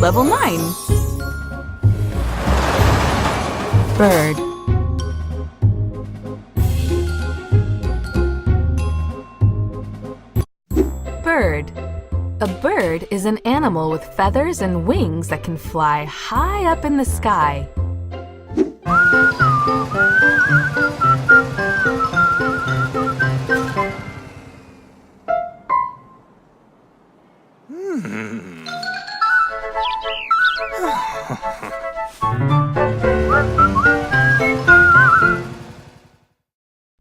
Level 9. Bird. Bird. A bird is an animal with feathers and wings that can fly high up in the sky.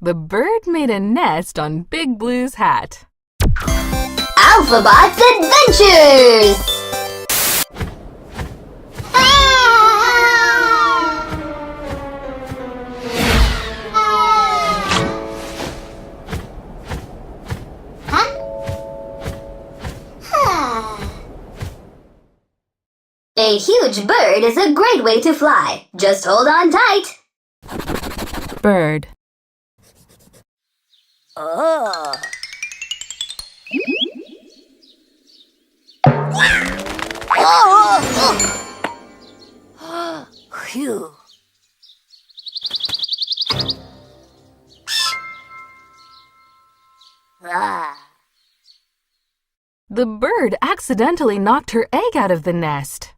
The bird made a nest on Big Blue's hat. Alphabot's Adventures! A huge bird is a great way to fly. Just hold on tight. Bird. Oh. Phew. The bird accidentally knocked her egg out of the nest.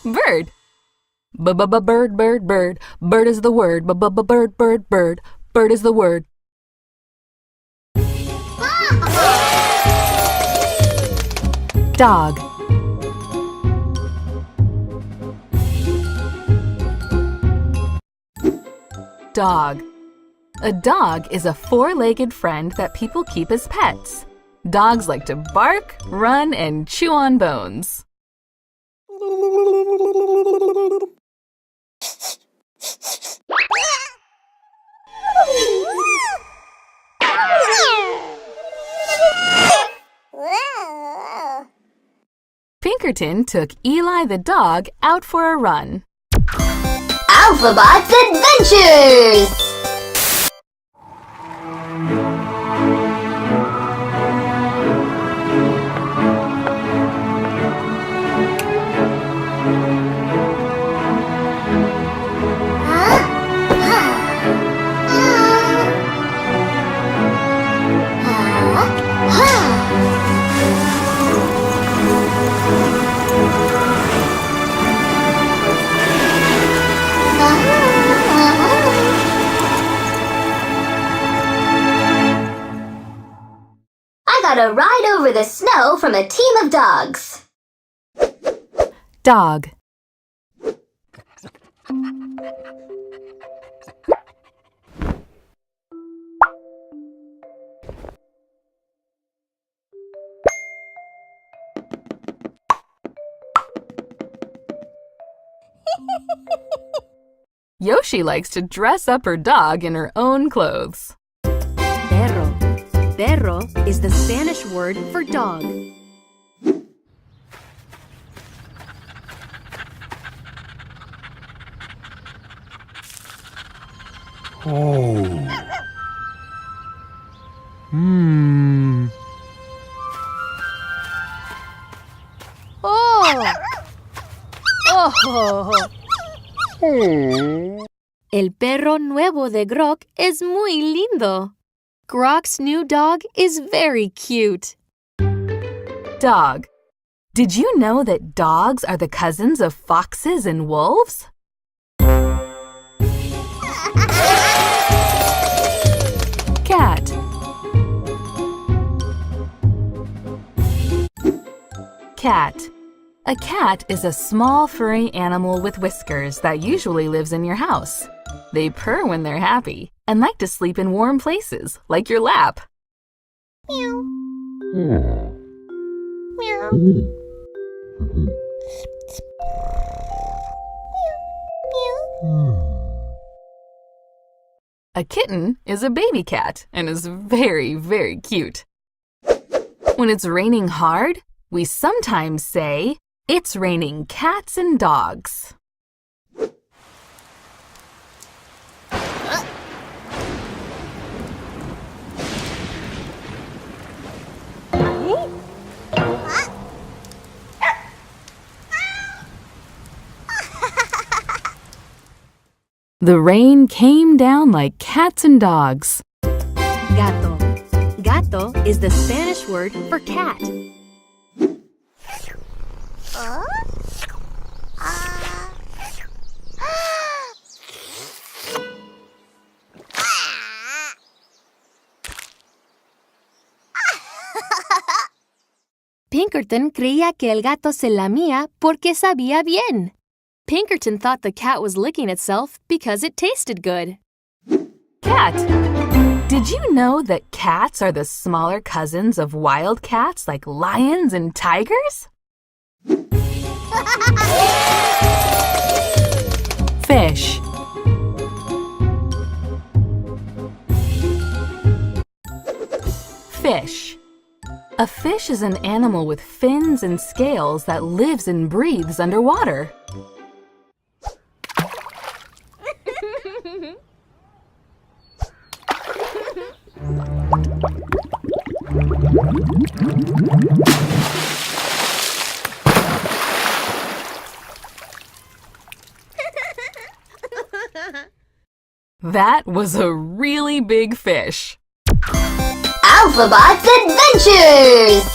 Bird. B-b-b-bird, bird, bird. Bird is the word. B-b-b-bird, bird, bird. Bird is the word. Dog. Dog. A dog is a four-legged friend that people keep as pets. Dogs like to bark, run, and chew on bones. Pinkerton took Eli the dog out for a run. Alphabot's Adventures! Got a ride over the snow from a team of dogs. Dog. Yoshi likes to dress up her dog in her own clothes. Perro. Perro is the Spanish word for dog. Oh. Oh. El perro nuevo de Grok es muy lindo. Grok's new dog is very cute. Dog. Did you know that dogs are the cousins of foxes and wolves? Cat. Cat. A cat is a small furry animal with whiskers that usually lives in your house. They purr when they're happy and like to sleep in warm places, like your lap. Meow. Meow. A kitten is a baby cat and is very, very cute. When it's raining hard, we sometimes say, "It's raining cats and dogs." The rain came down like cats and dogs. Gato. Gato is the Spanish word for cat. Pinkerton creía que el gato se lamía porque sabía bien. Pinkerton thought the cat was licking itself because it tasted good. Cat. Did you know that cats are the smaller cousins of wild cats like lions and tigers? Fish. Fish. A fish is an animal with fins and scales that lives and breathes underwater. That was a really big fish. Alphabot's Adventures!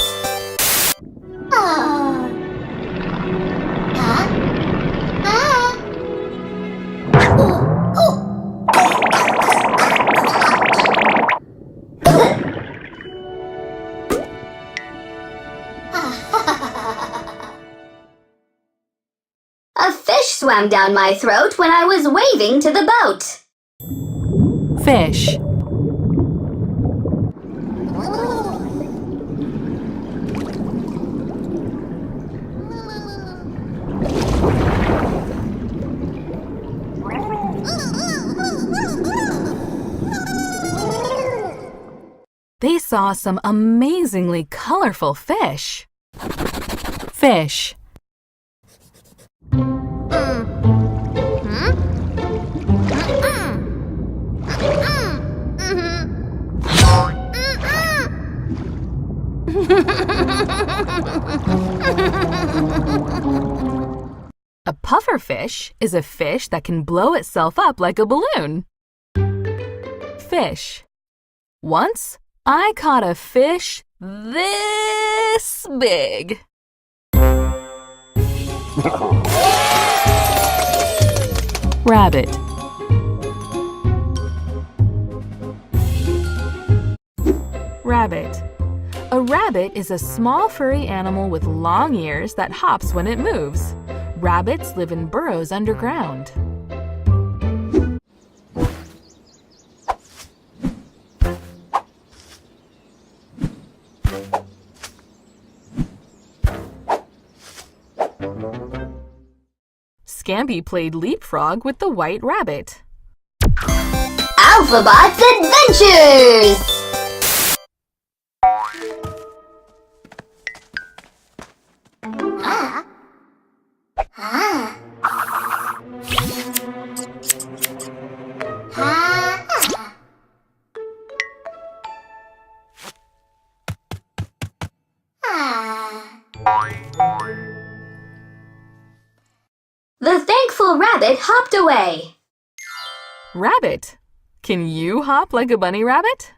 A fish swam down my throat when I was waving to the boat. Fish. They saw some amazingly colorful fish. Fish. A pufferfish is a fish that can blow itself up like a balloon. Fish. Once, I caught a fish this big. Rabbit. Rabbit. A rabbit is a small furry animal with long ears that hops when it moves. Rabbits live in burrows underground. Scampi played leapfrog with the white rabbit. Alphabot's Adventures! The thankful rabbit hopped away. Rabbit. Can you hop like a bunny rabbit?